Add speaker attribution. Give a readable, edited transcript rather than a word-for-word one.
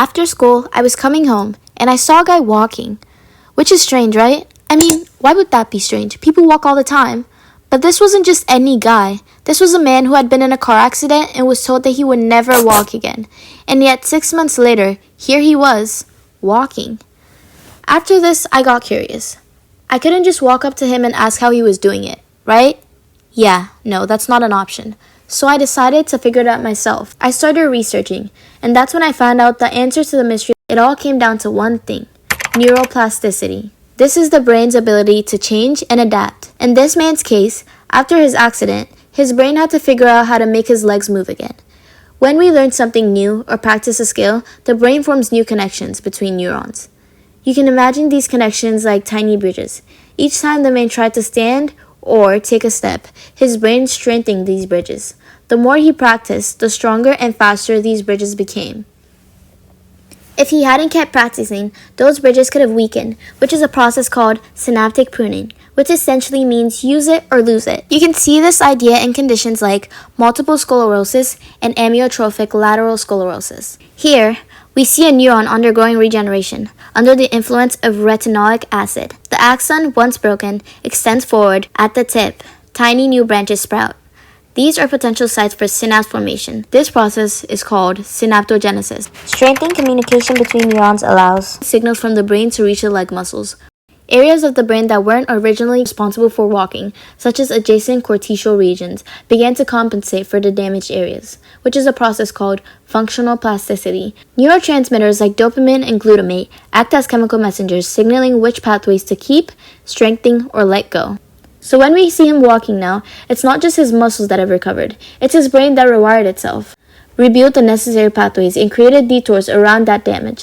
Speaker 1: After school, I was coming home, and I saw a guy walking. Which is strange, right? I mean, why would that be strange? People walk all the time. But this wasn't just any guy. This was a man who had been in a car accident and was told that he would never walk again. And yet 6 months later, here he was, walking. After this, I got curious. I couldn't just walk up to him and ask how he was doing it, right? Yeah, no, that's not an option. So I decided to figure it out myself. I started researching, and that's when I found out the answer to the mystery. It all came down to one thing: neuroplasticity. This is the brain's ability to change and adapt. In this man's case, after his accident, his brain had to figure out how to make his legs move again. When we learn something new or practice a skill, the brain forms new connections between neurons. You can imagine these connections like tiny bridges. Each time the man tried to stand or take a step, his brain strengthened these bridges. The more he practiced, the stronger and faster these bridges became. If he hadn't kept practicing, those bridges could have weakened, which is a process called synaptic pruning, which essentially means use it or lose it. You can see this idea in conditions like multiple sclerosis and amyotrophic lateral sclerosis. Here, we see a neuron undergoing regeneration under the influence of retinoic acid. The axon, once broken, extends forward at the tip. Tiny new branches sprout. These are potential sites for synapse formation. This process is called synaptogenesis. Strengthening communication between neurons allows signals from the brain to reach the leg muscles. Areas of the brain that weren't originally responsible for walking, such as adjacent cortical regions, began to compensate for the damaged areas, which is a process called functional plasticity. Neurotransmitters like dopamine and glutamate act as chemical messengers, signaling which pathways to keep, strengthen, or let go. So when we see him walking now, it's not just his muscles that have recovered, it's his brain that rewired itself, rebuilt the necessary pathways, and created detours around that damage.